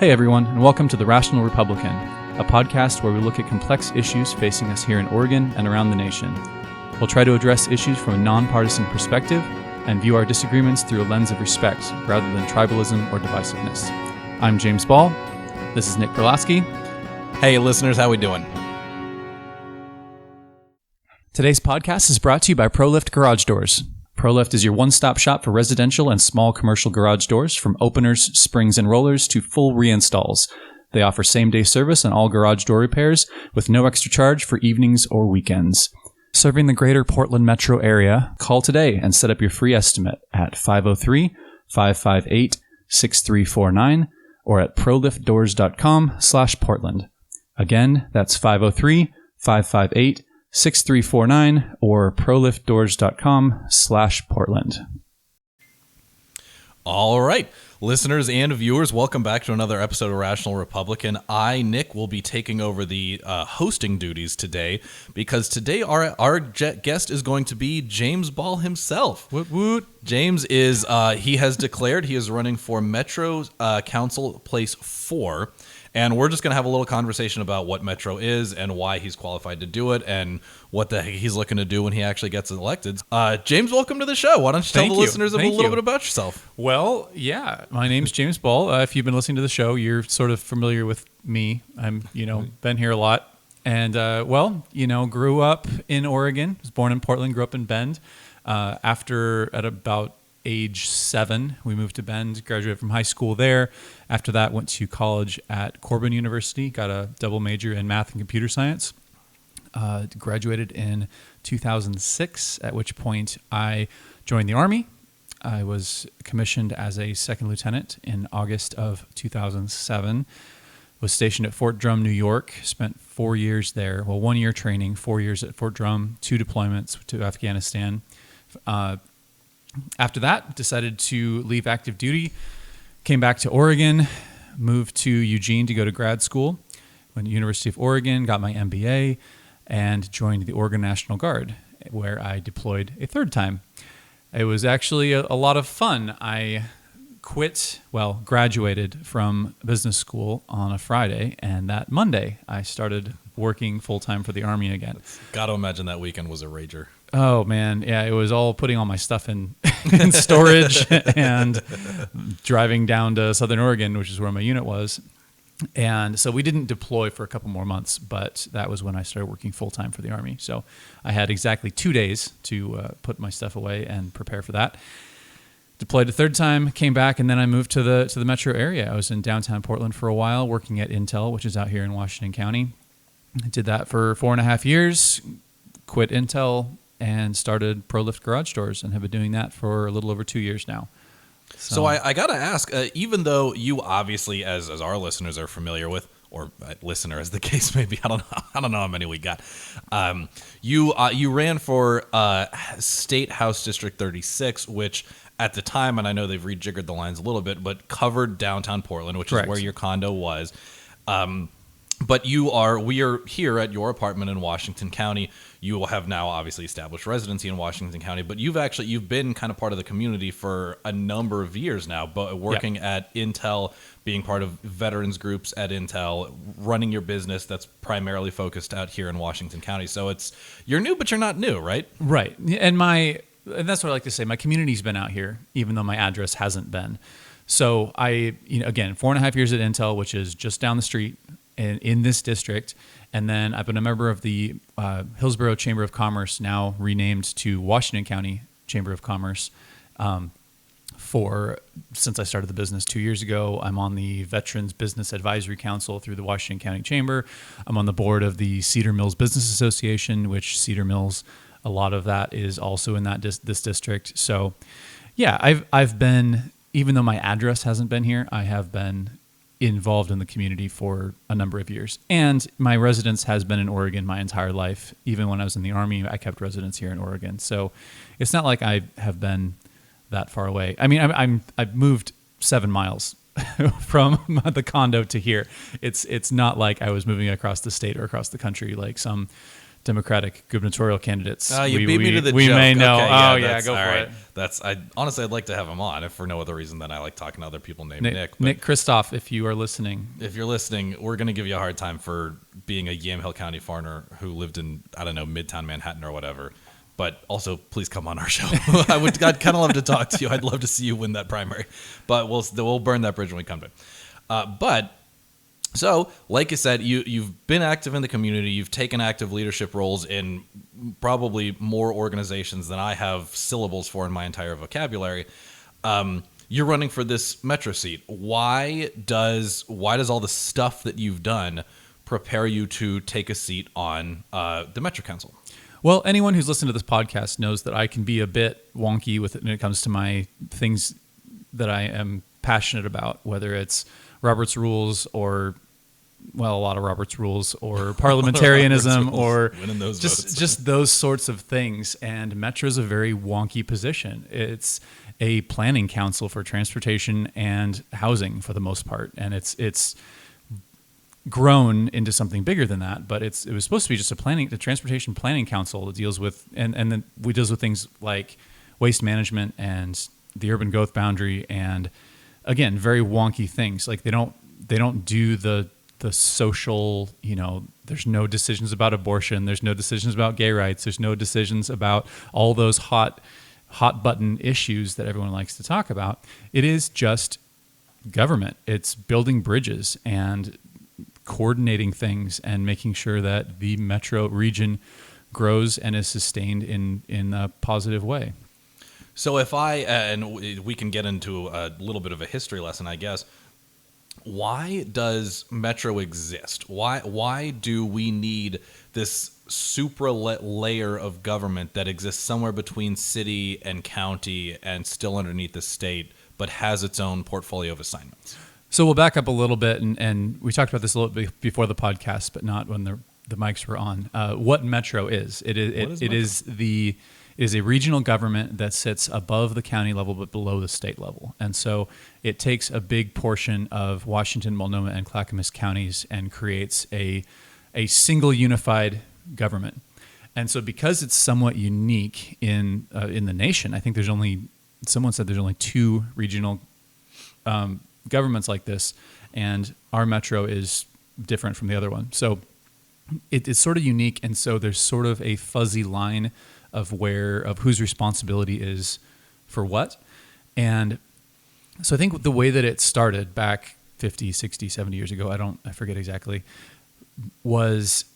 Hey everyone, and welcome to The Rational Republican, a podcast where we look at complex issues facing us here in Oregon and around the nation. We'll try to address issues from a nonpartisan perspective and view our disagreements through a lens of respect rather than tribalism or divisiveness. I'm James Ball. This is Nick Perlasky. Hey listeners, how we doing? Today's podcast is brought to you by ProLift Garage Doors. ProLift is your one-stop shop for residential and small commercial garage doors, from openers, springs, and rollers to full reinstalls. They offer same-day service on all garage door repairs with no extra charge for evenings or weekends. Serving the greater Portland metro area, call today and set up your free estimate at 503-558-6349 or at proliftdoors.com/Portland. Again, that's 503-558-6349 or proliftdoors.com/Portland. All right, listeners and viewers, welcome back to another episode of Rational Republican. I, Nick, will be taking over the hosting duties today because today our guest is going to be James Ball himself. Woot woot. James is, he has declared he is running for Metro Council Place 4. And we're just going to have a little conversation about what Metro is and why he's qualified to do it and what the heck he's looking to do when he actually gets elected. James, welcome to the show. Why don't you tell the listeners a little bit about yourself? Well, yeah, my name's James Ball. If you've been listening to the show, you're sort of familiar with me. I'm, been here a lot. And, grew up in Oregon. Was born in Portland, grew up in Bend. At about age 7, we moved to Bend, graduated from high school there. After that, went to college at Corban University, got a double major in math and computer science. Graduated in 2006, at which point I joined the Army. I was commissioned as a second lieutenant in August of 2007. Was stationed at Fort Drum, New York. Spent 4 years there. Well, 1 year training, 4 years at Fort Drum, 2 deployments to Afghanistan. After that, decided to leave active duty, came back to Oregon, moved to Eugene to go to grad school, went to University of Oregon, got my MBA, and joined the Oregon National Guard, where I deployed a third time. It was actually a lot of fun. I graduated from business school on a Friday, and that Monday I started working full-time for the Army again. Got to imagine that weekend was a rager. Oh, man. Yeah, it was all putting all my stuff in storage and driving down to Southern Oregon, which is where my unit was. And so we didn't deploy for a couple more months, but that was when I started working full-time for the Army. So I had exactly 2 days to put my stuff away and prepare for that. Deployed a third time, came back, and then I moved to the metro area. I was in downtown Portland for a while, working at Intel, which is out here in Washington County. I did that for 4.5 years, quit Intel, and started ProLift Garage Doors, and have been doing that for a little over 2 years now. So I got to ask, even though you obviously, as our listeners are familiar with, or listener as the case may be, I don't know how many we got. You ran for State House District 36, which at the time, and I know they've rejiggered the lines a little bit, but covered downtown Portland, which Correct. Is where your condo was. But we are here at your apartment in Washington County. You will have now obviously established residency in Washington County, but you've been kind of part of the community for a number of years now, but working at Intel, being part of veterans groups at Intel, running your business that's primarily focused out here in Washington County. So you're new, but you're not new, right? Right. And that's what I like to say. My community's been out here, even though my address hasn't been. So again, 4.5 years at Intel, which is just down the street in this district. And then I've been a member of the Hillsborough Chamber of Commerce, now renamed to Washington County Chamber of Commerce, since I started the business 2 years ago. I'm on the Veterans Business Advisory Council through the Washington County Chamber. I'm on the board of the Cedar Mills Business Association, which Cedar Mills, a lot of that is also in this district. So yeah, I've been, even though my address hasn't been here, I have been involved in the community for a number of years. And my residence has been in Oregon my entire life. Even when I was in the Army, I kept residence here in Oregon. So it's not like I have been that far away. I mean, I've moved 7 miles from the condo to here. It's not like I was moving across the state or across the country like some Democratic gubernatorial candidates. You beat me to the we joke. may know. Okay, Go for it. Honestly, I'd like to have him on, if for no other reason than I like talking to other people named Nick. But Nick Kristoff, if you are listening. if you're listening, we're going to give you a hard time for being a Yamhill County foreigner who lived in, I don't know, Midtown Manhattan or whatever. But also, please come on our show. I'd kind of love to talk to you. I'd love to see you win that primary. But we'll burn that bridge when we come to it. So, like I said, you've been active in the community. You've taken active leadership roles in probably more organizations than I have syllables for in my entire vocabulary. You're running for this Metro seat. Why does all the stuff that you've done prepare you to take a seat on the Metro Council? Well, anyone who's listened to this podcast knows that I can be a bit wonky with it when it comes to my things that I am passionate about, whether it's Robert's Rules or, well, a lot of Robert's Rules or parliamentarianism or just those sorts of things. And Metro is a very wonky position. It's a planning council for transportation and housing for the most part. And it's grown into something bigger than that, but it was supposed to be just the transportation planning council that deals with, and then we deals with things like waste management and the urban growth boundary, and again, very wonky things. Like they don't do the social, there's no decisions about abortion, there's no decisions about gay rights, there's no decisions about all those hot button issues that everyone likes to talk about. It is just government. It's building bridges and coordinating things and making sure that the metro region grows and is sustained in a positive way. So if and we can get into a little bit of a history lesson, I guess. Why does Metro exist? Why do we need this supra layer of government that exists somewhere between city and county and still underneath the state, but has its own portfolio of assignments? So we'll back up a little bit, and we talked about this a little bit before the podcast, but not when the mics were on. What Metro is? It is a regional government that sits above the county level but below the state level, and so it takes a big portion of Washington, Multnomah, and Clackamas counties and creates a single unified government. And so because it's somewhat unique in the nation, I think someone said there's only two regional governments like this, and our metro is different from the other one. So it's sort of unique, and so there's sort of a fuzzy line of whose responsibility is for what. And so I think the way that it started back 50, 60, 70 years ago, I forget exactly, was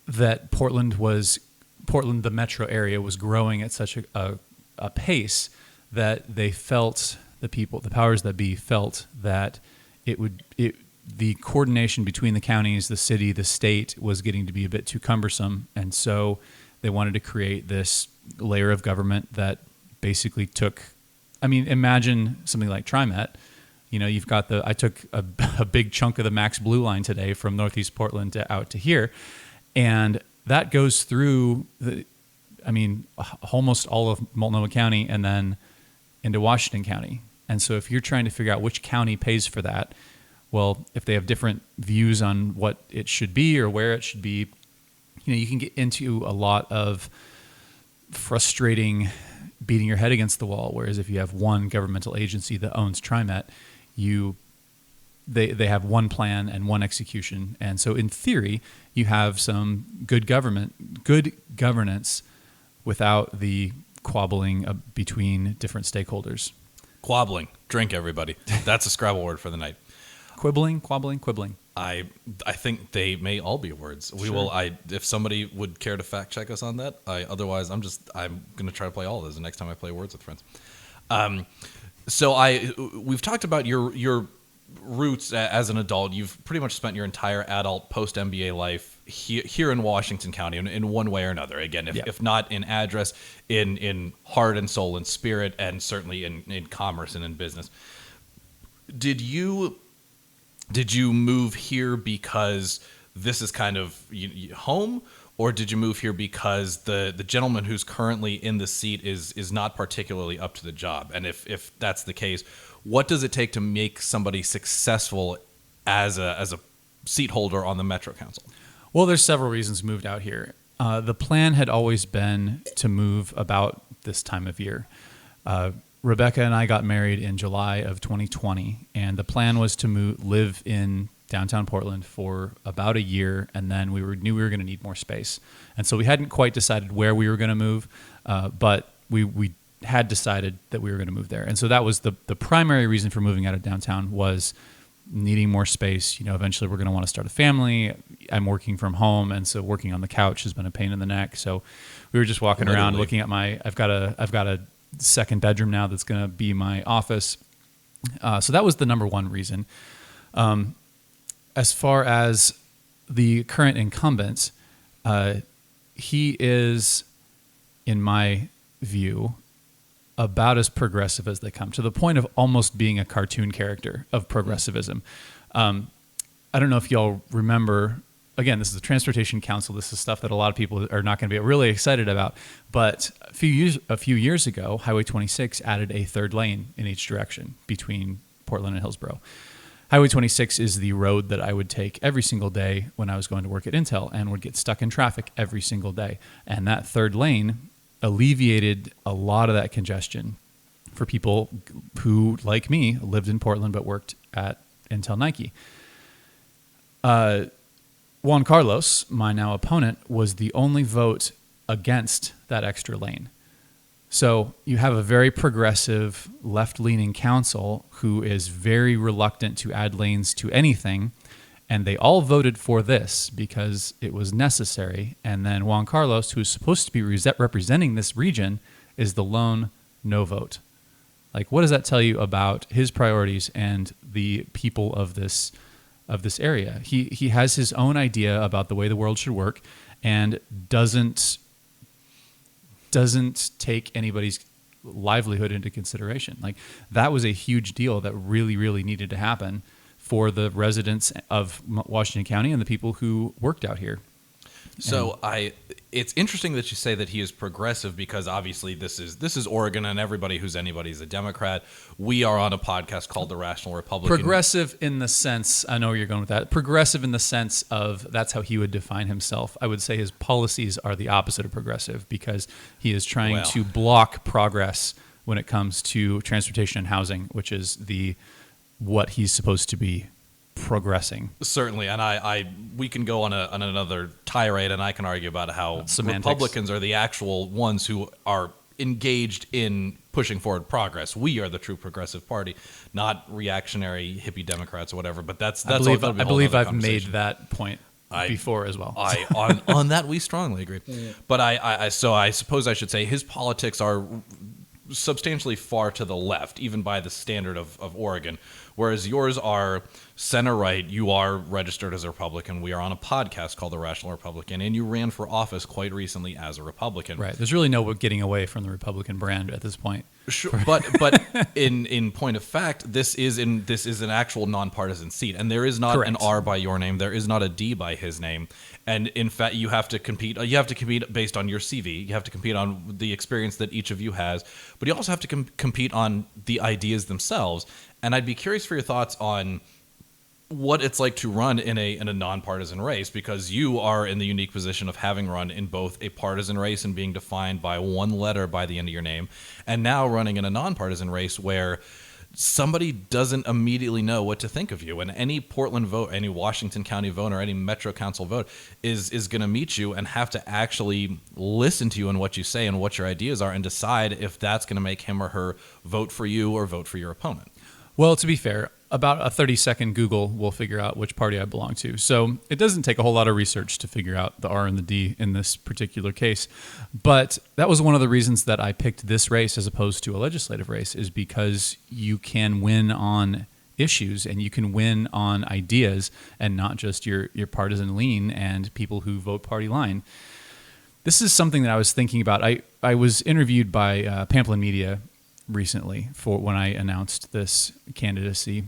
that Portland, the metro area, was growing at such a pace that they felt, the powers that be felt that the coordination between the counties, the city, the state was getting to be a bit too cumbersome. And so they wanted to create this layer of government that basically imagine something like TriMet. You've got I took a big chunk of the Max Blue line today from Northeast Portland out to here. And that goes through almost all of Multnomah County and then into Washington County. And so if you're trying to figure out which county pays for that, well, if they have different views on what it should be or where it should be, you can get into a lot of frustrating beating your head against the wall. Whereas if you have one governmental agency that owns TriMet, they have one plan and one execution. And so in theory, you have some good governance without the quabbling between different stakeholders. Quabbling. Drink, everybody. That's a Scrabble word for the night. Quibbling, quabbling, quibbling. I think they may all be words. We will. If somebody would care to fact check us on that. Otherwise, I'm going to try to play all of those the next time I play Words with Friends. We've talked about your roots as an adult. You've pretty much spent your entire adult post MBA life here in Washington County in one way or another. Again, if not in address, in heart and soul and spirit, and certainly in commerce and in business. Did you move here because this is kind of home, or did you move here because the gentleman who's currently in the seat is not particularly up to the job? And if that's the case, what does it take to make somebody successful as a seat holder on the Metro Council? Well, there's several reasons moved out here. The plan had always been to move about this time of year. Rebecca and I got married in July of 2020, and the plan was to live in downtown Portland for about a year, and then knew we were going to need more space. And so we hadn't quite decided where we were going to move, but we had decided that we were going to move there. And so that was the primary reason for moving out of downtown, was needing more space. Eventually we're going to want to start a family. I'm working from home, and so working on the couch has been a pain in the neck. So we were just walking around looking at I've got a second bedroom now that's going to be my office. So that was the number one reason. As far as the current incumbent, he is, in my view, about as progressive as they come, to the point of almost being a cartoon character of progressivism. I don't know if y'all remember, again, this is the Transportation Council. This is stuff that a lot of people are not going to be really excited about. But a few years ago, Highway 26 added a third lane in each direction between Portland and Hillsborough. Highway 26 is the road that I would take every single day when I was going to work at Intel, and would get stuck in traffic every single day. And that third lane alleviated a lot of that congestion for people who, like me, lived in Portland but worked at Intel Nike. Juan Carlos, my now opponent, was the only vote against that extra lane. So you have a very progressive, left-leaning council who is very reluctant to add lanes to anything, and they all voted for this because it was necessary. And then Juan Carlos, who's supposed to be representing this region, is the lone no vote. Like, what does that tell you about his priorities and the people of this area? He has his own idea about the way the world should work, and doesn't take anybody's livelihood into consideration. Like, that was a huge deal that really, really needed to happen for the residents of Washington County and the people who worked out here. So it's interesting that you say that he is progressive, because obviously this is Oregon, and everybody who's anybody's a Democrat. We are on a podcast called The Rational Republican. Progressive in the sense, I know where you're going with that. Progressive in the sense of, that's how he would define himself. I would say his policies are the opposite of progressive, because he is trying to block progress when it comes to transportation and housing, which is what he's supposed to be progressing. Certainly, and we can go on another tirade, and I can argue about how semantics. Republicans are the actual ones who are engaged in pushing forward progress. We are the true progressive party, not reactionary hippie Democrats or whatever. But that's I believe I've made that point before as well. On that we strongly agree. Yeah. But I suppose I should say his politics are substantially far to the left, even by the standard of Oregon, whereas yours are center-right. You are registered as a Republican. We are on a podcast called The Rational Republican, and you ran for office quite recently as a Republican. Right. There's really no getting away from the Republican brand at this point. Sure, but in point of fact, this is an actual nonpartisan seat, and there is not Correct. an R by your name. There is not a D by his name. And in fact, you have to compete. You have to compete based on your CV. You have to compete on the experience that each of you has, but you also have to compete on the ideas themselves. And I'd be curious for your thoughts on what it's like to run in a nonpartisan race, because you are in the unique position of having run in both a partisan race and being defined by one letter by the end of your name, and now running in a nonpartisan race where somebody doesn't immediately know what to think of you. And any Portland vote, any Washington County vote, or any Metro Council vote is going to meet you and have to actually listen to you and what you say and what your ideas are, and decide if that's going to make him or her vote for you or vote for your opponent. Well, to be fair, about a 30-second Google will figure out which party I belong to. So it doesn't take a whole lot of research to figure out the R and the D in this particular case. But that was one of the reasons that I picked this race as opposed to a legislative race, is because you can win on issues and you can win on ideas, and not just your partisan lean and people who vote party line. This is something that I was thinking about. I was interviewed by Pamplin Media recently for when I announced this candidacy.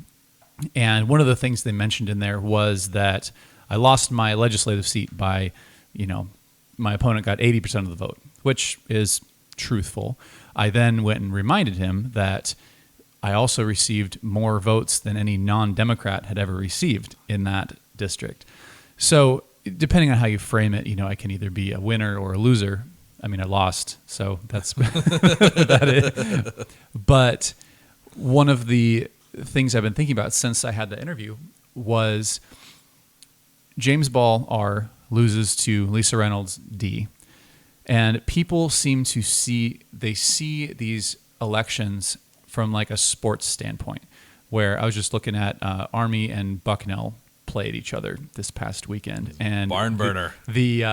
And one of the things they mentioned in there was that I lost my legislative seat by, my opponent got 80% of the vote, which is truthful. I then went and reminded him that I also received more votes than any non-Democrat had ever received in that district. So depending on how you frame it, I can either be a winner or a loser. I mean, I lost, so that's that is. But one of the things I've been thinking about since I had the interview was James Ball R loses to Lisa Reynolds D, and people seem to see these elections from like a sports standpoint. Where I was just looking at Army and Bucknell played each other this past weekend, and barn burner. The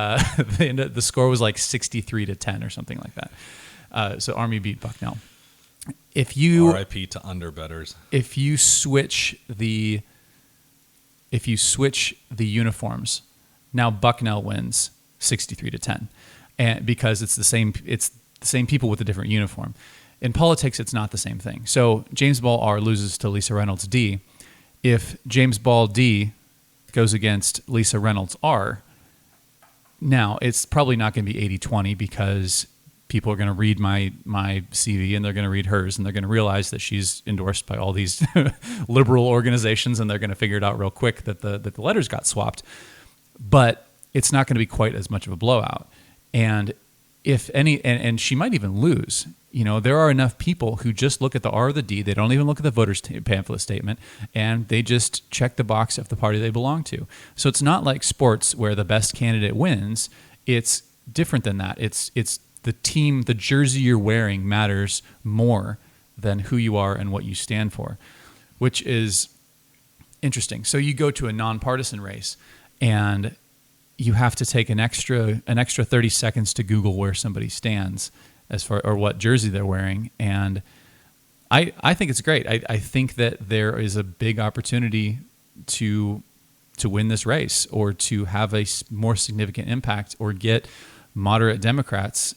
score was like 63-10 or something like that. So Army beat Bucknell. If you RIP to underbetters. If you switch the uniforms, now Bucknell wins 63-10, and because it's the same people with a different uniform. In politics, it's not the same thing. So James Ball R loses to Lisa Reynolds D. If James Ball D goes against Lisa Reynolds R, now it's probably not going to be 80-20 because people are going to read my CV and they're going to read hers and they're going to realize that she's endorsed by all these liberal organizations and they're going to figure it out real quick that the letters got swapped. But it's not going to be quite as much of a blowout. And if any, and she might even lose. There are enough people who just look at the R or the D. They don't even look at the voters' pamphlet statement, and they just check the box of the party they belong to. So it's not like sports where the best candidate wins. It's different than that. It's the team, the jersey you're wearing matters more than who you are and what you stand for, which is interesting. So you go to a nonpartisan race, and you have to take an extra 30 seconds to Google where somebody stands as far or what jersey they're wearing. And I think it's great. I think that there is a big opportunity to win this race or to have a more significant impact or get moderate Democrats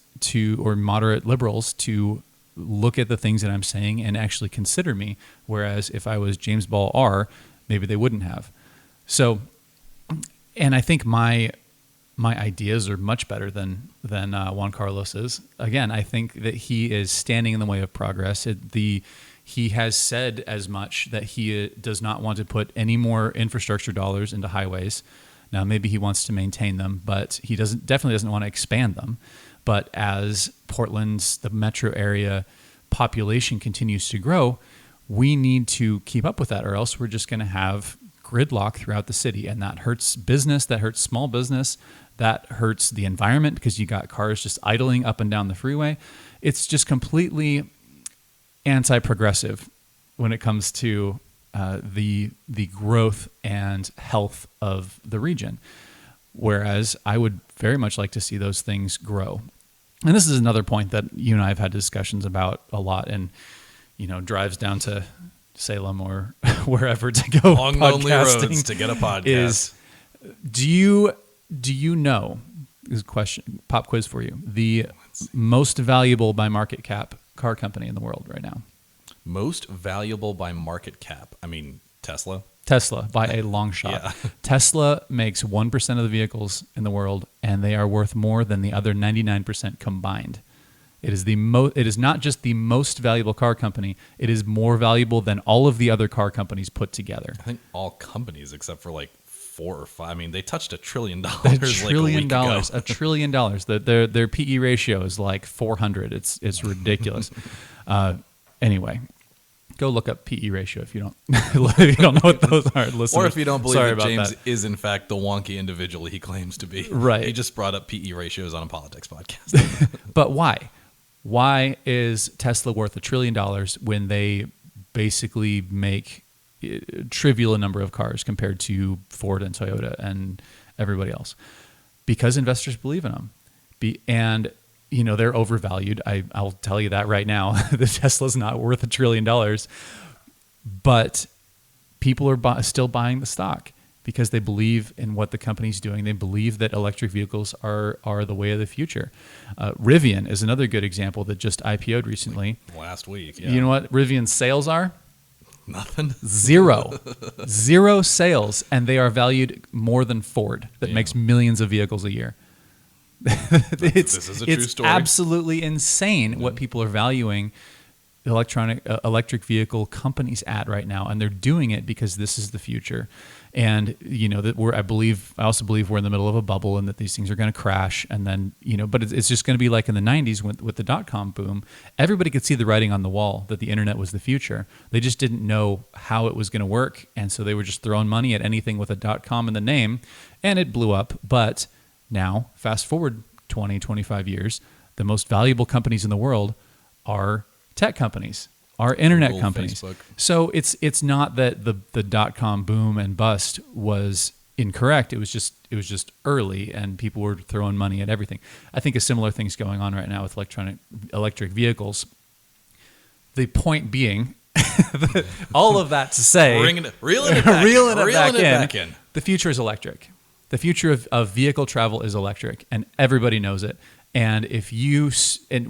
or moderate liberals to look at the things that I'm saying and actually consider me. Whereas if I was James Ball R, maybe they wouldn't have. So, and I think my ideas are much better than Juan Carlos's. Again, I think that he is standing in the way of progress. He has said as much that he does not want to put any more infrastructure dollars into highways. Now, maybe he wants to maintain them, but he definitely doesn't want to expand them. But as the metro area population continues to grow, we need to keep up with that, or else we're just going to have gridlock throughout the city, and that hurts business, that hurts small business, that hurts the environment because you got cars just idling up and down the freeway. It's just completely anti-progressive when it comes to the growth and health of the region. Whereas I would very much like to see those things grow. And this is another point that you and I have had discussions about a lot, and drives down to Salem or wherever to go long lonely roads to get a podcast. Is do you know, this is a question, pop quiz for you, the most valuable by market cap car company in the world right now? Most valuable by market cap? I mean, Tesla by a long shot. Yeah. Tesla makes 1% of the vehicles in the world, and they are worth more than the other 99% combined. It is It is not just the most valuable car company. It is more valuable than all of the other car companies put together. I think all companies except for like 4 or 5. I mean, they touched $1 trillion. $1 trillion. $1 trillion. Their PE ratio is like 400. It's ridiculous. Anyway, go look up PE ratio if you don't know what those are. Listeners. Or if you don't believe that James is in fact the wonky individual he claims to be. Right. He just brought up PE ratios on a politics podcast. But why? Why is Tesla worth $1 trillion when they basically make a trivial number of cars compared to Ford and Toyota and everybody else? Because investors believe in them. And they're overvalued. I'll tell you that right now. The Tesla's not worth $1 trillion, but people are still buying the stock because they believe in what the company's doing. They believe that electric vehicles are the way of the future. Rivian is another good example that just IPO'd recently. Last week, yeah. You know what Rivian's sales are? Nothing. Zero sales, and they are valued more than Ford that makes millions of vehicles a year. This is a true story. It's absolutely insane what people are valuing electric vehicle companies at right now, and they're doing it because this is the future. And that I also believe we're in the middle of a bubble, and that these things are going to crash. And then but it's just going to be like in the '90s with the .com boom. Everybody could see the writing on the wall that the internet was the future. They just didn't know how it was going to work, and so they were just throwing money at anything with a .com in the name, and it blew up. But now, fast forward 20, 25 years, the most valuable companies in the world are tech companies, are internet Google, companies. Facebook. So it's not that the .com boom and bust was incorrect. It was just early, and people were throwing money at everything. I think a similar thing's going on right now with electric vehicles. The point being, all of that to say, reeling it back in. The future is electric. The future of vehicle travel is electric, and everybody knows it. And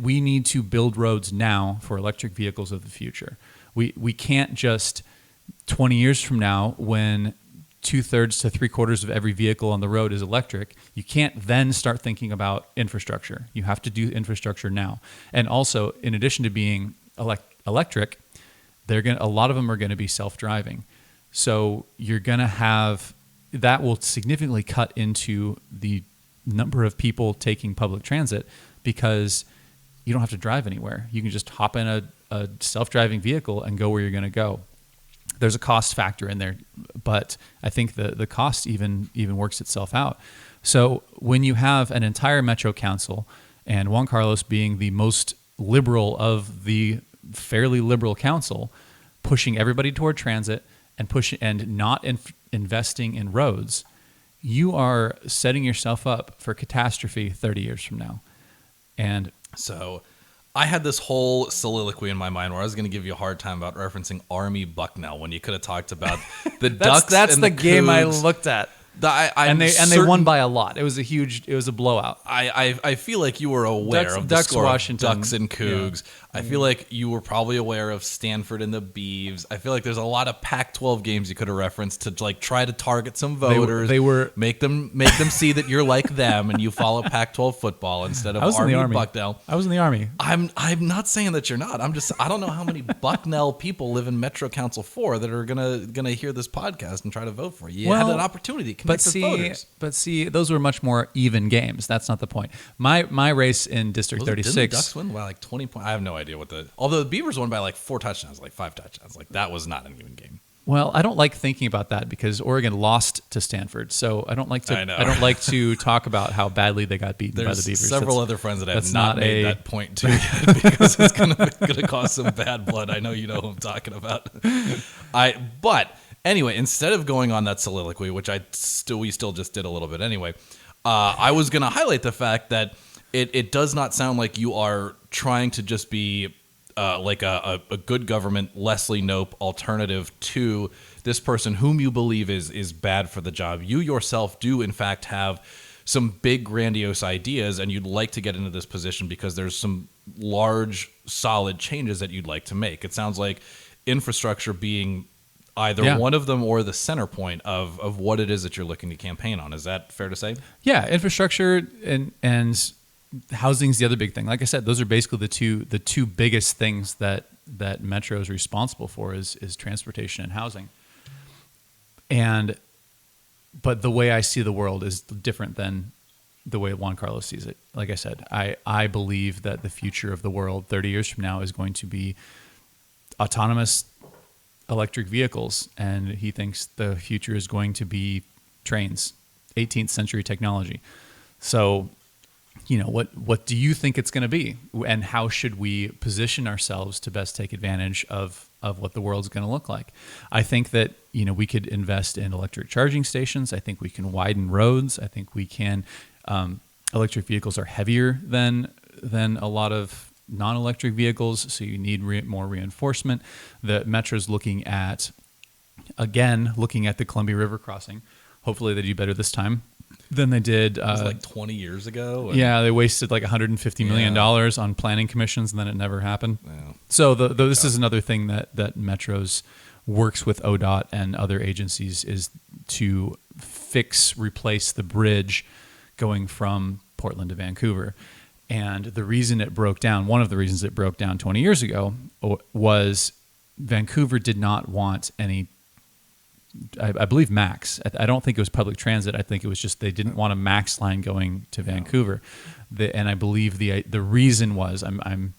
we need to build roads now for electric vehicles of the future. We can't just 20 years from now, when 2/3 to 3/4 of every vehicle on the road is electric, you can't then start thinking about infrastructure. You have to do infrastructure now. And also, in addition to being electric, a lot of them are going to be self-driving. So you're going to have that will significantly cut into the number of people taking public transit, because you don't have to drive anywhere. You can just hop in a self-driving vehicle and go where you're going to go. There's a cost factor in there, but I think the cost even works itself out. So when you have an entire Metro Council, and Juan Carlos being the most liberal of the fairly liberal council, pushing everybody toward transit and not investing in roads, you are setting yourself up for catastrophe 30 years from now. And so I had this whole soliloquy in my mind where I was going to give you a hard time about referencing Army Bucknell when you could have talked about the ducks. That's and the game I cougs. looked at. And they won by a lot. It was a blowout. I feel like you were aware of the Ducks, score Washington. of Ducks and Cougs. Yeah. I feel like you were probably aware of Stanford and the Beavs. I feel like there's a lot of Pac-12 games you could have referenced to like try to target some voters. They were make them see that you're like them and you follow Pac-12 football instead of Army Bucknell. I was in the Army. I'm not saying that you're not. I don't know how many Bucknell people live in Metro Council 4 that are gonna hear this podcast and try to vote for you. You had an opportunity to connect with voters. But see, those were much more even games. That's not the point. My race in District 36. Didn't the Ducks win by like 20 points? I have no idea although the Beavers won by like 4 touchdowns, like 5 touchdowns. Like that was not an even game. Well, I don't like thinking about that because Oregon lost to Stanford, so I don't like to talk about how badly they got beaten by the Beavers. Several other friends that have not made that point to yet because it's gonna cause some bad blood. I know you know who I'm talking about. But anyway, instead of going on that soliloquy, which we still just did a little bit anyway, I was gonna highlight the fact that it does not sound like you are trying to just be like a good government Leslie Knope alternative to this person whom you believe is bad for the job. You yourself do in fact have some big grandiose ideas, and you'd like to get into this position because there's some large solid changes that you'd like to make. It sounds like infrastructure being either one of them or the center point of what it is that you're looking to campaign on. Is that fair to say? Yeah, infrastructure and housing's the other big thing. Like I said, those are basically the two biggest things that Metro is responsible for is transportation and housing. But the way I see the world is different than the way Juan Carlos sees it. Like I said, I believe that the future of the world 30 years from now is going to be autonomous electric vehicles, and he thinks the future is going to be trains, 18th century technology. So what do you think it's going to be, and how should we position ourselves to best take advantage of what the world's going to look like? I think that we could invest in electric charging stations. I think we can widen roads. I think we can. Electric vehicles are heavier than a lot of non-electric vehicles, so you need more reinforcement. The Metro's looking at the Columbia River crossing. Hopefully they do better this time than they did. It was like 20 years ago. Yeah, they wasted like $150 million on planning commissions, and then it never happened. Yeah. So this is another thing that Metro's works with ODOT and other agencies is to replace the bridge going from Portland to Vancouver. And the reason it broke down, one of the reasons it broke down 20 years ago, was Vancouver did not want any, I believe, MAX. I don't think it was public transit. I think it was just they didn't want a MAX line going to Vancouver. And I believe the reason was, I'm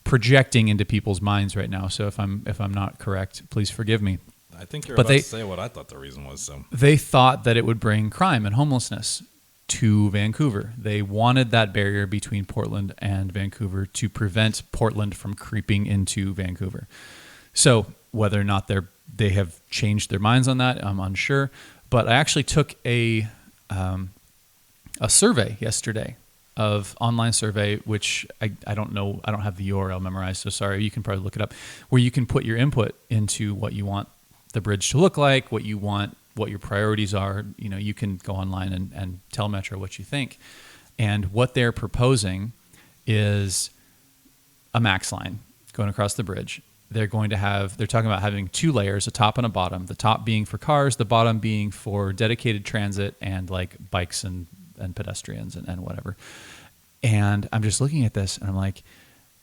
projecting into people's minds right now. So if I'm not correct, please forgive me. I think you're about to say what I thought the reason was. So they thought that it would bring crime and homelessness to Vancouver. They wanted that barrier between Portland and Vancouver to prevent Portland from creeping into Vancouver. So whether or not they have changed their minds on that, I'm unsure. But I actually took a survey yesterday, of online survey, which I don't know, I don't have the URL memorized, so sorry, you can probably look it up, where you can put your input into what you want the bridge to look like, what you want, what your priorities are. You can go online and tell Metro what you think. And what they're proposing is a MAX line going across the bridge. They're talking about having 2 layers, a top and a bottom, the top being for cars, the bottom being for dedicated transit and like bikes and pedestrians and whatever. And I'm just looking at this and I'm like,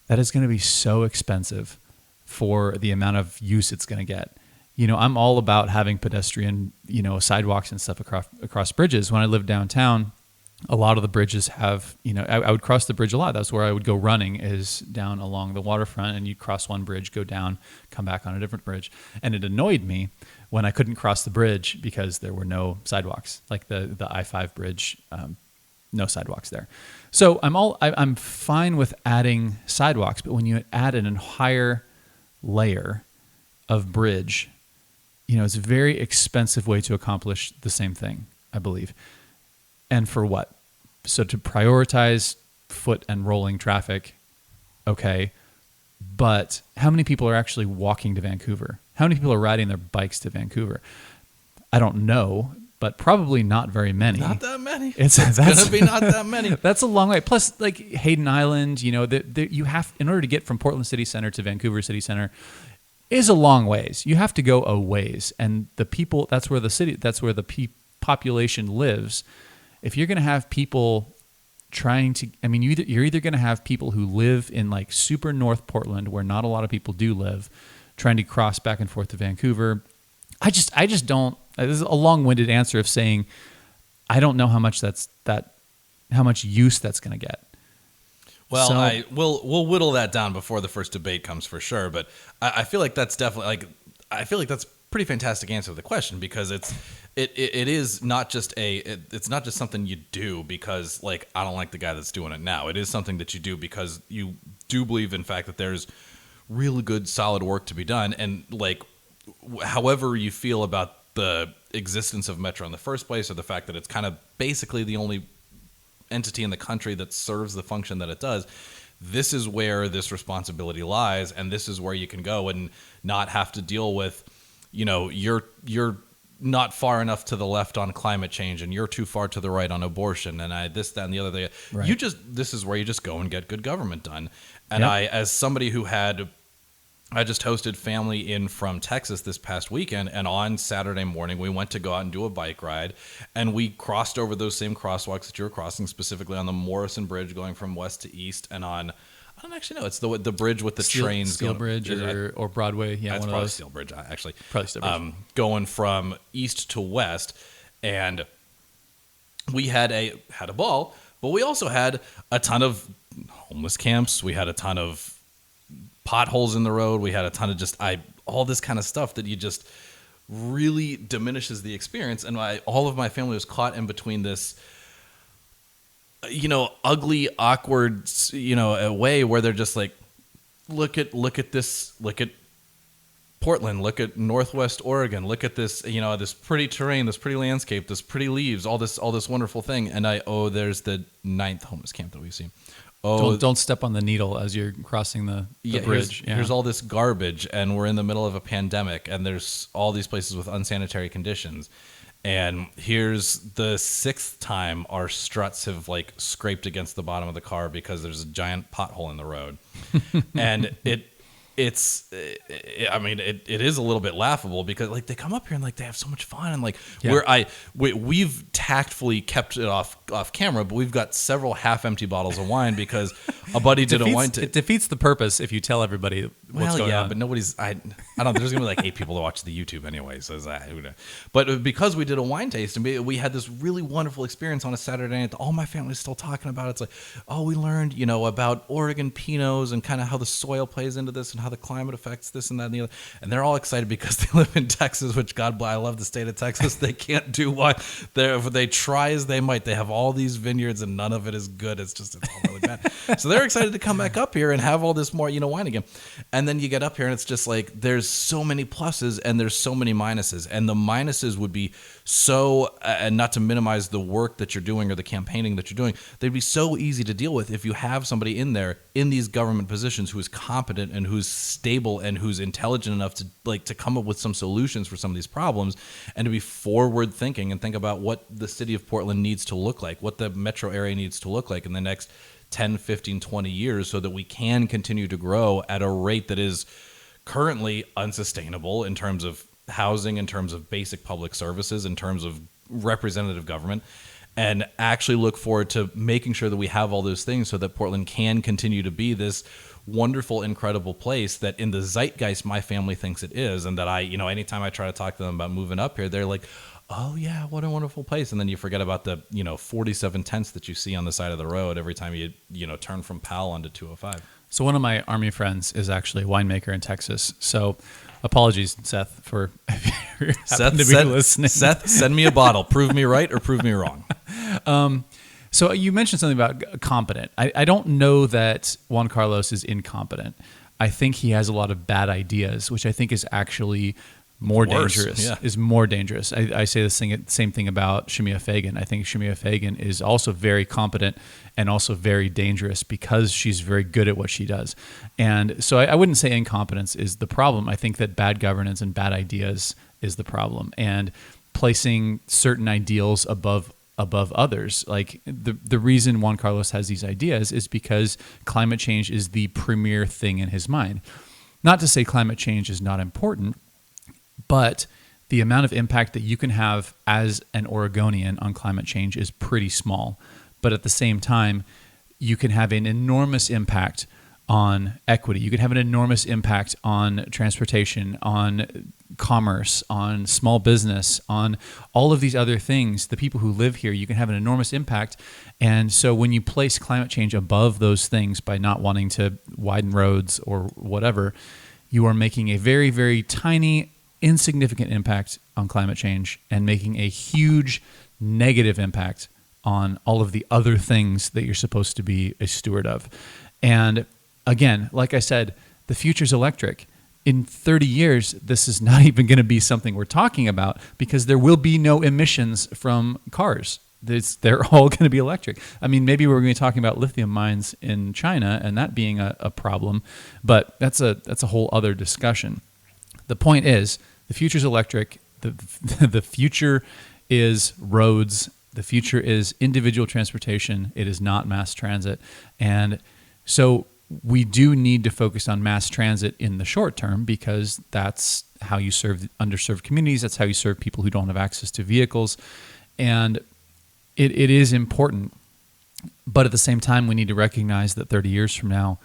that is going to be so expensive for the amount of use it's going to get. I'm all about having pedestrian, sidewalks and stuff across bridges. When I lived downtown, a lot of the bridges have, I would cross the bridge a lot. That's where I would go running, is down along the waterfront, and you'd cross one bridge, go down, come back on a different bridge. And it annoyed me when I couldn't cross the bridge because there were no sidewalks, like the I-5 bridge, no sidewalks there. So I'm fine with adding sidewalks, but when you add an entire layer of bridge, it's a very expensive way to accomplish the same thing, I believe. And for what? So to prioritize foot and rolling traffic, okay, but how many people are actually walking to Vancouver? How many people are riding their bikes to Vancouver? I don't know, but probably not very many. Not that many. It's going to be not that many. That's a long way. Plus, like Hayden Island, you have, in order to get from Portland City Center to Vancouver City Center, is a long ways. You have to go a ways, and the people, that's where the population lives. If you're going to have people trying to, you're either going to have people who live in like super North Portland, where not a lot of people do live, trying to cross back and forth to Vancouver. I just don't. This is a long-winded answer of saying I don't know how much how much use that's going to get. Well, so, we'll whittle that down before the first debate comes for sure. But I feel like that's definitely that's a pretty fantastic answer to the question, because it is not just it's not just something you do because like I don't like the guy that's doing it now. It is something that you do because you do believe in fact that there's really good solid work to be done, and like however you feel about the existence of Metro in the first place, or the fact that it's kind of basically the only entity in the country that serves the function that it does, this is where this responsibility lies, and this is where you can go and not have to deal with, you're not far enough to the left on climate change, and you're too far to the right on abortion, and this, that, and the other thing. Right. This is where you just go and get good government done. And yep. As somebody who I just hosted family in from Texas this past weekend, and on Saturday morning we went to go out and do a bike ride, and we crossed over those same crosswalks that you were crossing, specifically on the Morrison Bridge going from west to east, and on, I don't actually know, it's the bridge with the trains. Steel Bridge or Broadway, yeah, that's one of probably those. Steel Bridge, actually. Probably Steel Bridge. Going from east to west, and we had a ball, but we also had a ton of homeless camps. We had a ton of potholes in the road. We had a ton of all this kind of stuff that you just really diminishes the experience. And all of my family was caught in between this, ugly, awkward, a way where they're just like, look at this, look at Portland, look at Northwest Oregon, look at this, this pretty terrain, this pretty landscape, this pretty leaves, all this wonderful thing. And there's the 9th homeless camp that we've seen. Oh, don't step on the needle as you're crossing the bridge. Here's all this garbage, and we're in the middle of a pandemic, and there's all these places with unsanitary conditions. And here's the 6th time our struts have like scraped against the bottom of the car because there's a giant pothole in the road. And it's, I mean, it is a little bit laughable because like they come up here and like they have so much fun and like we've tactfully kept it off camera, but we've got several half-empty bottles of wine because a buddy did a wine. It defeats the purpose if you tell everybody what's going on. But nobody's. I don't. There's gonna be like 8 people to watch the YouTube anyway. So but because we did a wine taste and we had this really wonderful experience on a Saturday night that all my family's still talking about. It's like, oh, we learned about Oregon Pinots and kind of how the soil plays into this and how the climate affects this and that and the other. And they're all excited because they live in Texas, which God bless. I love the state of Texas. They can't do what they try as they might. They have all these vineyards and none of it is good. It's all really bad. So they're excited to come back up here and have all this more, wine again. And then you get up here and it's just like there's so many pluses and there's so many minuses. And the minuses would be so, and not to minimize the work that you're doing or the campaigning that you're doing, they'd be so easy to deal with if you have somebody in there in these government positions who is competent and who's stable and who's intelligent enough to come up with some solutions for some of these problems and to be forward thinking and think about what the city of Portland needs to look like, what the metro area needs to look like in the next 10, 15, 20 years so that we can continue to grow at a rate that is currently unsustainable in terms of housing, in terms of basic public services, in terms of representative government, and actually look forward to making sure that we have all those things so that Portland can continue to be this wonderful, incredible place that in the zeitgeist my family thinks it is, and that anytime I try to talk to them about moving up here, they're like, oh yeah, what a wonderful place. And then you forget about the 47 tents that you see on the side of the road every time you turn from Powell onto 205. So one of my Army friends is actually a winemaker in Texas. So apologies, Seth, for if you happen to be listening. Seth, send me a bottle. Prove me right or prove me wrong. So you mentioned something about competent. I don't know that Juan Carlos is incompetent. I think he has a lot of bad ideas, which I think is actually more dangerous. Yeah. Is more dangerous. I say the same thing about Shemia Fagan. I think Shemia Fagan is also very competent and also very dangerous because she's very good at what she does. And so I wouldn't say incompetence is the problem. I think that bad governance and bad ideas is the problem. And placing certain ideals above others. Like the reason Juan Carlos has these ideas is because climate change is the premier thing in his mind. Not to say climate change is not important, but the amount of impact that you can have as an Oregonian on climate change is pretty small. But at the same time, you can have an enormous impact on equity. You can have an enormous impact on transportation, on commerce, on small business, on all of these other things. The people who live here, you can have an enormous impact. And so when you place climate change above those things by not wanting to widen roads or whatever, you are making a very, very tiny, insignificant impact on climate change and making a huge negative impact on all of the other things that you're supposed to be a steward of. And again, like I said, the future's electric. In 30 years, this is not even going to be something we're talking about because there will be no emissions from cars. They're all going to be electric. I mean, maybe we're going to be talking about lithium mines in China and that being a problem, but that's a whole other discussion. The point is, the future's electric. The future is roads. The future is individual transportation. It is not mass transit. And so we do need to focus on mass transit in the short term because that's how you serve underserved communities. That's how you serve people who don't have access to vehicles. And it is important. But at the same time, we need to recognize that 30 years from now,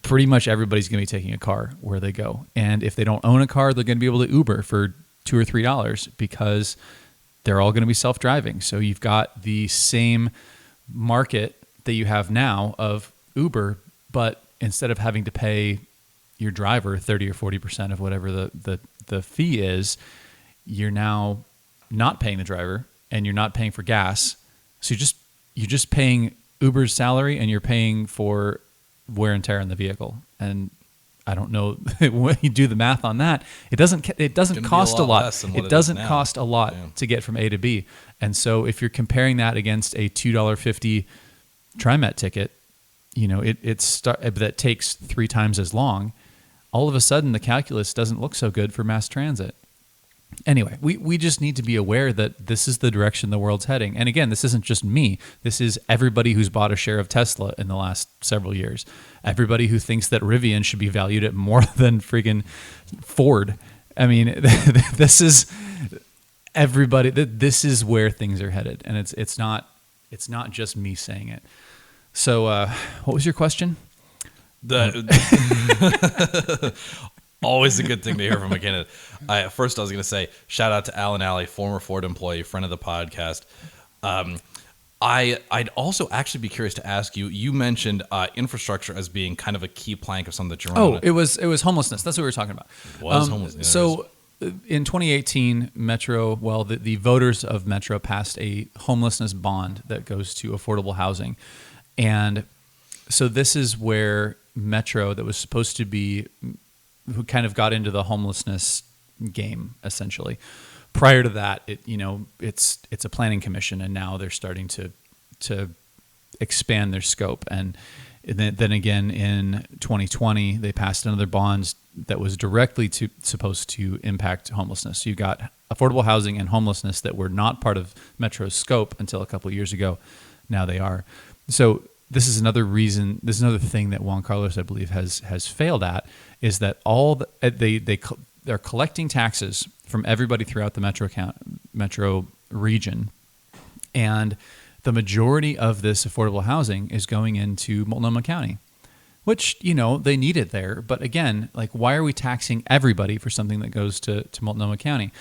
pretty much everybody's going to be taking a car where they go. And if they don't own a car, they're going to be able to Uber for $2 or $3 because they're all going to be self-driving. So you've got the same market that you have now of Uber, but instead of having to pay your driver 30 or 40% of whatever the fee is, you're now not paying the driver and you're not paying for gas. So you're just paying Uber's salary and you're paying for wear and tear in the vehicle. And I don't know when you do the math on that, it doesn't cost a lot. It doesn't cost a lot to get from A to B. And so if you're comparing that against a $2.50 TriMet ticket, that takes 3 times as long, all of a sudden the calculus doesn't look so good for mass transit. Anyway, we just need to be aware that this is the direction the world's heading. And again, this isn't just me. This is everybody who's bought a share of Tesla in the last several years. Everybody who thinks that Rivian should be valued at more than friggin' Ford. I mean, this is everybody. This is where things are headed, and it's not just me saying it. So, what was your question? Always a good thing to hear from a candidate. First, I was going to say, shout out to Alan Alley, former Ford employee, friend of the podcast. I'd also actually be curious to ask you, you mentioned infrastructure as being kind of a key plank of something that you're on. It was homelessness. That's what we were talking about. Homelessness. So in 2018, Metro, the voters of Metro passed a homelessness bond that goes to affordable housing. And so this is where Metro, that was supposed to be, who kind of got into the homelessness game, essentially. Prior to that, it's a planning commission, and now they're starting to expand their scope. And then again in 2020, they passed another bond that was directly supposed to impact homelessness. So you got affordable housing and homelessness that were not part of Metro's scope until a couple of years ago. Now they are. So this is another reason. This is another thing that Juan Carlos, I believe, has failed at, is that they're collecting taxes from everybody throughout the metro region, and the majority of this affordable housing is going into Multnomah County, which they need it there. But again, like, why are we taxing everybody for something that goes to Multnomah County?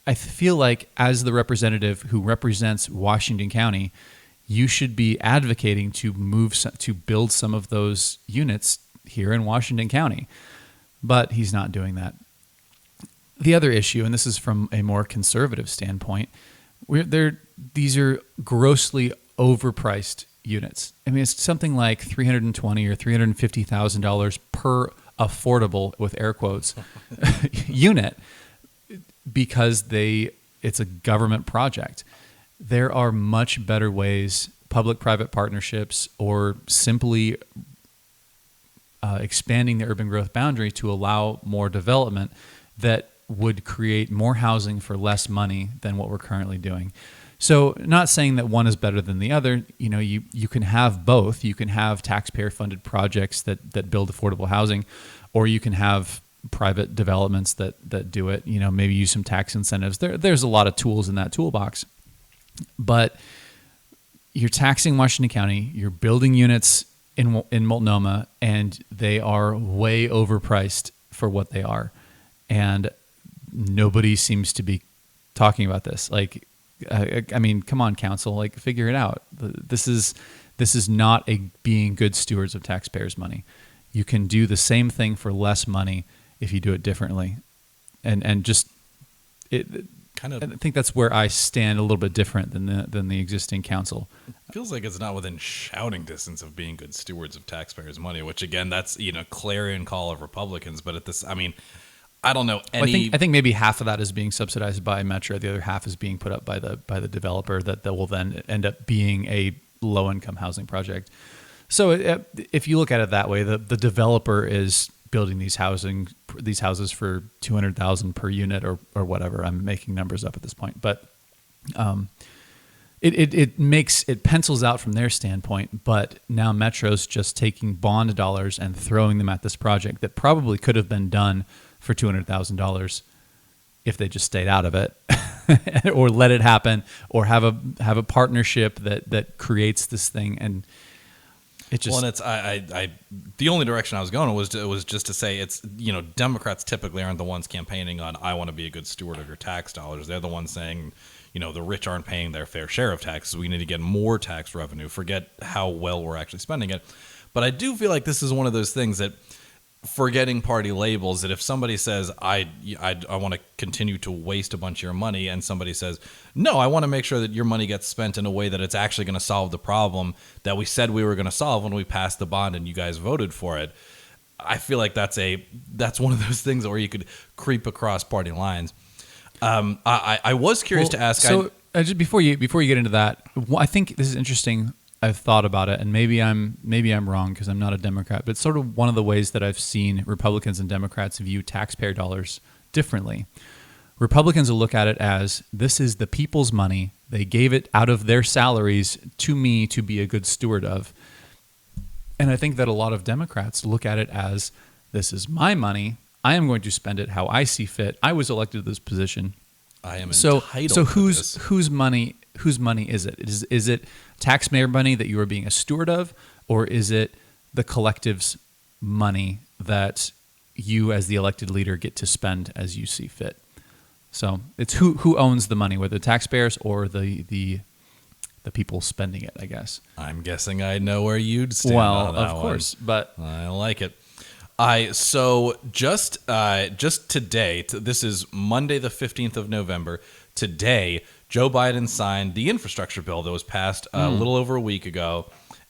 I feel like, as the representative who represents Washington County, you should be advocating to build some of those units here in Washington County. But he's not doing that. The other issue, and this is from a more conservative standpoint, these are grossly overpriced units. I mean, it's something like $320,000 or $350,000 per affordable, with air quotes, unit, because it's a government project. There are much better ways, public-private partnerships, or simply expanding the urban growth boundary to allow more development that would create more housing for less money than what we're currently doing. So, not saying that one is better than the other. You can have both. You can have taxpayer-funded projects that build affordable housing, or you can have private developments that do it. Maybe use some tax incentives. There's a lot of tools in that toolbox. But you're taxing Washington County, you're building units in Multnomah, and they are way overpriced for what they are. And nobody seems to be talking about this. Like, I mean, come on, council, like, figure it out. This is not being good stewards of taxpayers' money. You can do the same thing for less money if you do it differently. And just I think that's where I stand a little bit different than the existing council. It feels like it's not within shouting distance of being good stewards of taxpayers' money, which again, that's clarion call of Republicans. But I don't know any. I think maybe half of that is being subsidized by Metro. The other half is being put up by the developer that will then end up being a low income housing project. So if you look at it that way, the developer is building these houses for $200,000 per unit or whatever. I'm making numbers up at this point, but it pencils out from their standpoint. But now Metro's just taking bond dollars and throwing them at this project that probably could have been done for $200,000 if they just stayed out of it, or let it happen, or have a partnership that creates this thing. And it just, well, and it's the only direction I was going was just to say, it's Democrats typically aren't the ones campaigning on, I want to be a good steward of your tax dollars. They're the ones saying, the rich aren't paying their fair share of taxes. We need to get more tax revenue. Forget how well we're actually spending it. But I do feel like this is one of those things that, forgetting party labels, that if somebody says I want to continue to waste a bunch of your money, and somebody says, no, I want to make sure that your money gets spent in a way that it's actually going to solve the problem that we said we were going to solve when we passed the bond and you guys voted for it, I feel like that's one of those things where you could creep across party lines. I was curious to ask. So just before you get into that, I think this is interesting. I've thought about it, and maybe I'm wrong because I'm not a Democrat, but it's sort of one of the ways that I've seen Republicans and Democrats view taxpayer dollars differently, Republicans will look at it as this is the people's money. They gave it out of their salaries to me to be a good steward of. And I think that a lot of Democrats look at it as this is my money. I am going to spend it how I see fit. I was elected to this position. I am So entitled to this. whose money is it? Is it taxpayer money that you are being a steward of, or is it the collective's money that you as the elected leader get to spend as you see fit? So it's who owns the money, whether the taxpayers or the people spending it, I guess. I'm guessing I know where you'd stand Well, on that of course, one. but I like it. So just today, this is Monday the 15th of November. Today, Joe Biden signed the infrastructure bill that was passed a little over a week ago,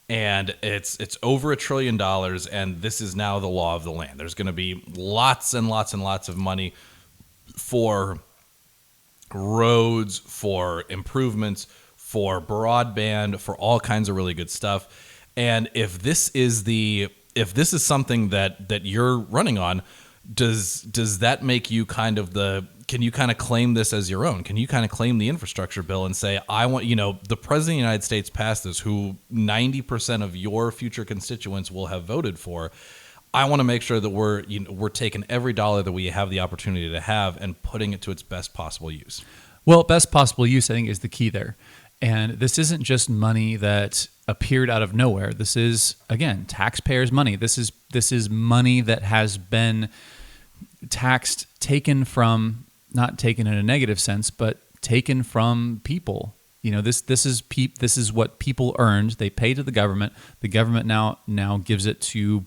and it's over $1 trillion, and this is now the law of the land. There's going to be lots and lots and lots of money for roads, for improvements, for broadband, for all kinds of really good stuff. And if this is something that you're running on, does that make you can you kind of claim this as your own? Can you kind of claim the infrastructure bill and say, I want, the president of the United States passed this, who 90% of your future constituents will have voted for. I want to make sure that we're taking every dollar that we have the opportunity to have and putting it to its best possible use. Well, best possible use, I think, is the key there. And this isn't just money that appeared out of nowhere. This is, again, taxpayers' money. This is money that has been taxed, taken from, not taken in a negative sense, but taken from people. This is what people earned. They pay to the government. The government now gives it to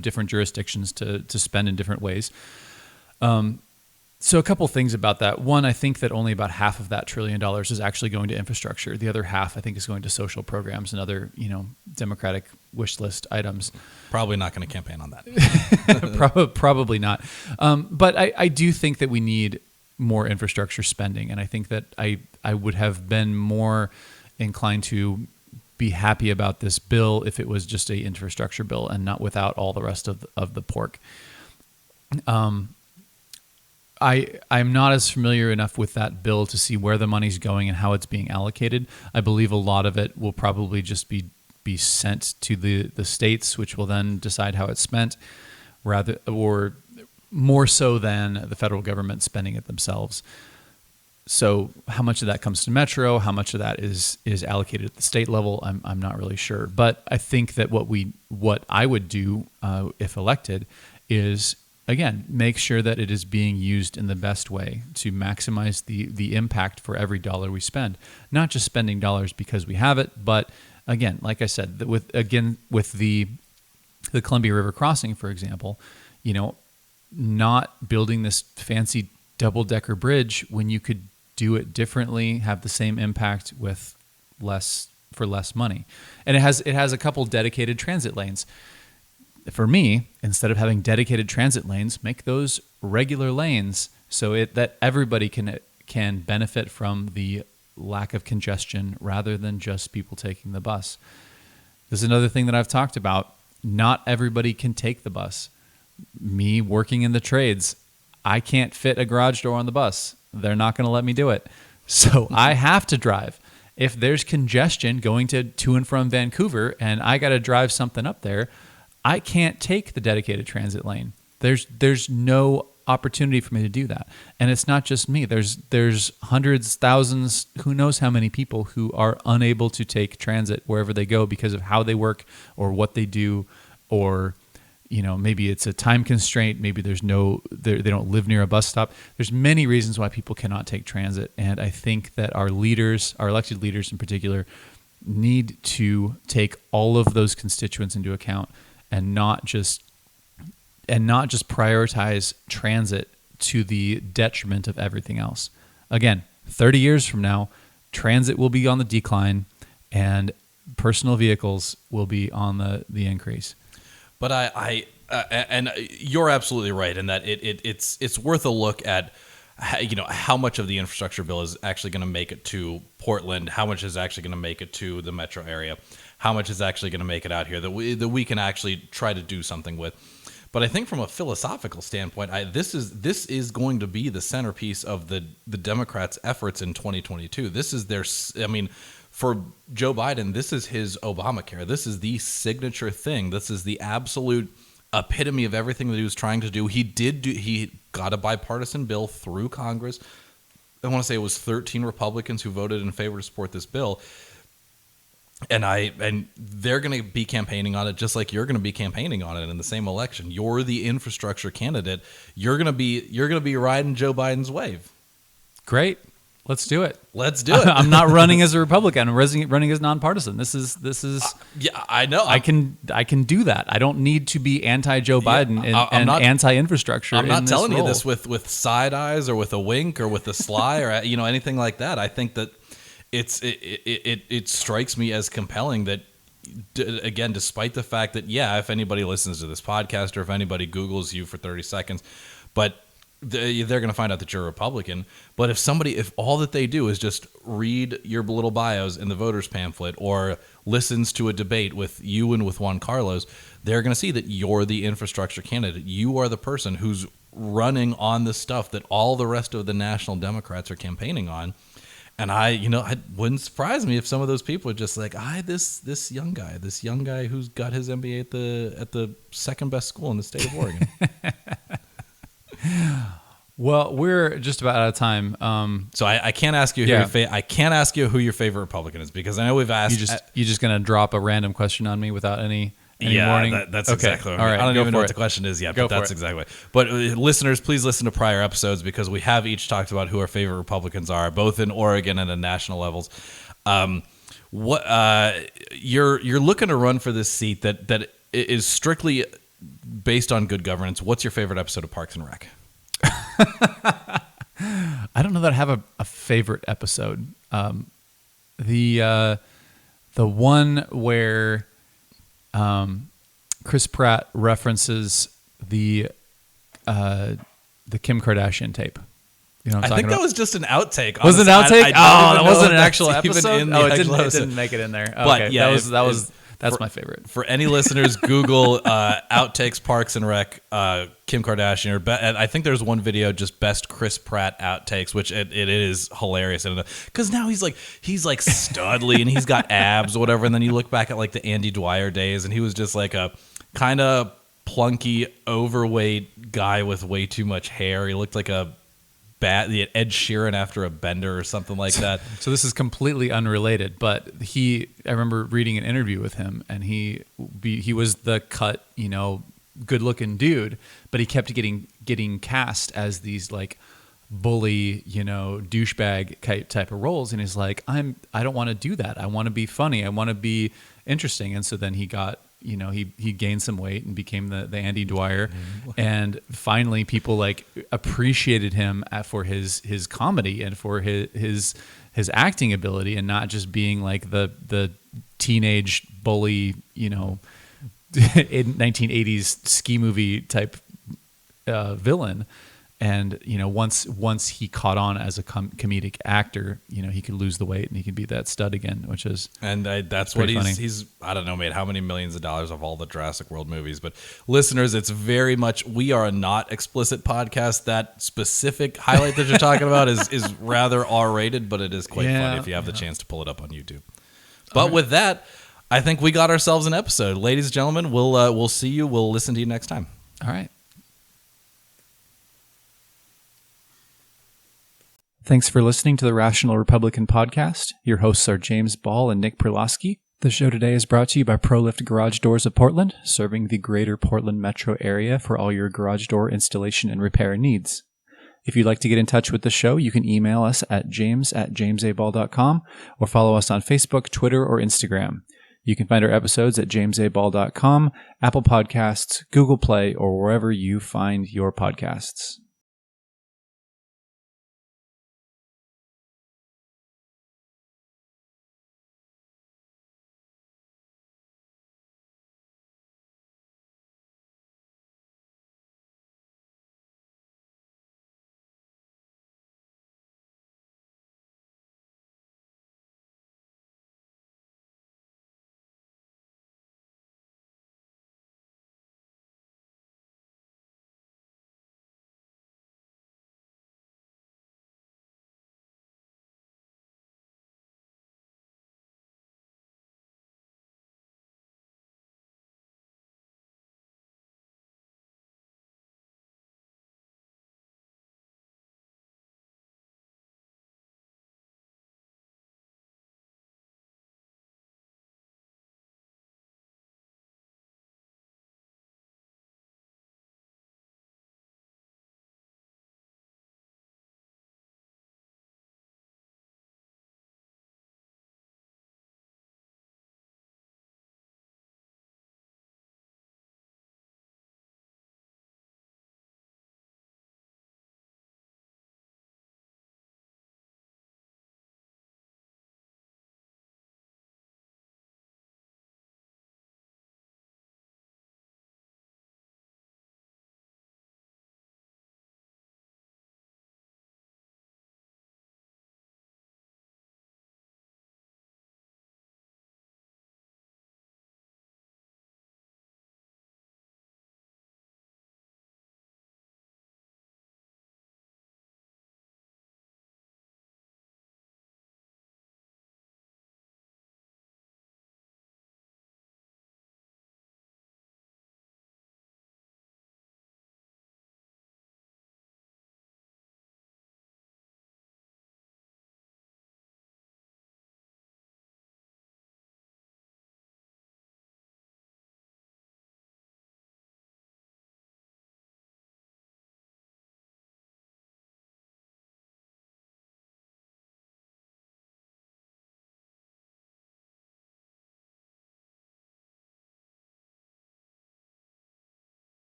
different jurisdictions to spend in different ways. So a couple things about that. One, I think that only about half of that $1 trillion is actually going to infrastructure. The other half, I think, is going to social programs and other, Democratic wish list items. Probably not going to campaign on that. Probably not. But I do think that we need more infrastructure spending, and I think that I would have been more inclined to be happy about this bill if it was just a infrastructure bill and not without all the rest of the pork. I'm not as familiar enough with that bill to see where the money's going and how it's being allocated. I believe a lot of it will probably just be sent to the states, which will then decide how it's spent, or more so than the federal government spending it themselves. So how much of that comes to Metro, how much of that is allocated at the state level, I'm not really sure. But I think that what I would do if elected is, again, make sure that it is being used in the best way to maximize the impact for every dollar we spend. Not just spending dollars because we have it, but again, like I said, with the Columbia River crossing, for example, not building this fancy double-decker bridge when you could do it differently, have the same impact with less money. And it has a couple dedicated transit lanes. For me, instead of having dedicated transit lanes, make those regular lanes so that everybody can benefit from the lack of congestion rather than just people taking the bus. This is another thing that I've talked about. Not everybody can take the bus. Me working in the trades, I can't fit a garage door on the bus. They're not going to let me do it. So I have to drive. If there's congestion going to and from Vancouver and I got to drive something up there, I can't take the dedicated transit lane. There's no opportunity for me to do that. And it's not just me. There's hundreds, thousands, who knows how many people who are unable to take transit wherever they go because of how they work or what they do, or maybe it's a time constraint. Maybe they don't live near a bus stop. There's many reasons why people cannot take transit. And I think that our elected leaders in particular, need to take all of those constituents into account and not just prioritize transit to the detriment of everything else. Again, 30 years from now, transit will be on the decline and personal vehicles will be on the increase. But and you're absolutely right in that it's worth a look at how much of the infrastructure bill is actually going to make it to Portland, how much is actually going to make it to the metro area, how much is actually going to make it out here that we can actually try to do something with. But I think from a philosophical standpoint, this is going to be the centerpiece of the Democrats' efforts in 2022. This is their, I mean, for Joe Biden, this is his Obamacare. This is the signature thing. This is the absolute epitome of everything that he was trying to do. He got a bipartisan bill through Congress. I want to say it was 13 Republicans who voted in favor to support this bill. And they're going to be campaigning on it just like you're going to be campaigning on it in the same election. You're the infrastructure candidate. You're going to be riding Joe Biden's wave. Great. Let's do it. Let's do it. I'm not running as a Republican. I'm running as nonpartisan. This is. Yeah, I know. I can do that. I don't need to be anti-Joe Biden and anti-infrastructure. I'm not telling you this with side eyes or with a wink or with a sly or anything like that. I think that it strikes me as compelling that, again, despite the fact that, if anybody listens to this podcast or if anybody Googles you for 30 seconds, but they're going to find out that you're a Republican. But if all that they do is just read your little bios in the voters pamphlet or listens to a debate with you and with Juan Carlos, they're going to see that you're the infrastructure candidate. You are the person who's running on the stuff that all the rest of the national Democrats are campaigning on. And it wouldn't surprise me if some of those people are just like, this young guy who's got his MBA at the second best school in the state of Oregon. Well, we're just about out of time. So I can't ask you I can't ask you who your favorite Republican is, because I know we've asked. You're just gonna drop a random question on me without any warning? That's exactly what I mean. All right, I don't even know what the question is yet, but that's exactly it. But listeners, please listen to prior episodes, because we have each talked about who our favorite Republicans are, both in Oregon and at national levels. What you're looking to run for this seat that is strictly based on good governance. What's your favorite episode of Parks and Rec? I don't know that I have a favorite episode. The one where Chris Pratt references the Kim Kardashian tape. You know what I'm I think about? That was just an outtake. Was it an outtake? That wasn't an actual episode. It didn't make it in there. But okay. yeah, that's my favorite. For any listeners, Google outtakes Parks and Rec Kim Kardashian. And I think there's one video, just best Chris Pratt outtakes, which it is hilarious. Because now he's like studly and he's got abs or whatever. And then you look back at like the Andy Dwyer days, and he was just like a kind of plunky, overweight guy with way too much hair. He looked like the Ed Sheeran after a bender or something like that. So this is completely unrelated, but I remember reading an interview with him, and he was the cut, good-looking dude, but he kept getting cast as these like bully, douchebag type of roles, and he's like, I don't want to do that. I want to be funny. I want to be interesting. And so then he got, he gained some weight and became the Andy Dwyer, and finally people like appreciated him for his comedy and for his acting ability, and not just being like the teenage bully, 1980s ski movie type villain. And once he caught on as a comedic actor, he could lose the weight and he could be that stud again, which is that's what he's I don't know, made how many millions of dollars of all the Jurassic World movies. But listeners, it's very much, we are a not explicit podcast. That specific highlight that you're talking about is rather R-rated, but it is quite funny if you have the chance to pull it up on YouTube. But with that, I think we got ourselves an episode, ladies and gentlemen. We'll see you. We'll listen to you next time. All right. Thanks for listening to the Rational Republican podcast. Your hosts are James Ball and Nick Perlosky. The show today is brought to you by ProLift Garage Doors of Portland, serving the greater Portland metro area for all your garage door installation and repair needs. If you'd like to get in touch with the show, you can email us at james@jamesaball.com or follow us on Facebook, Twitter, or Instagram. You can find our episodes at jamesaball.com, Apple Podcasts, Google Play, or wherever you find your podcasts.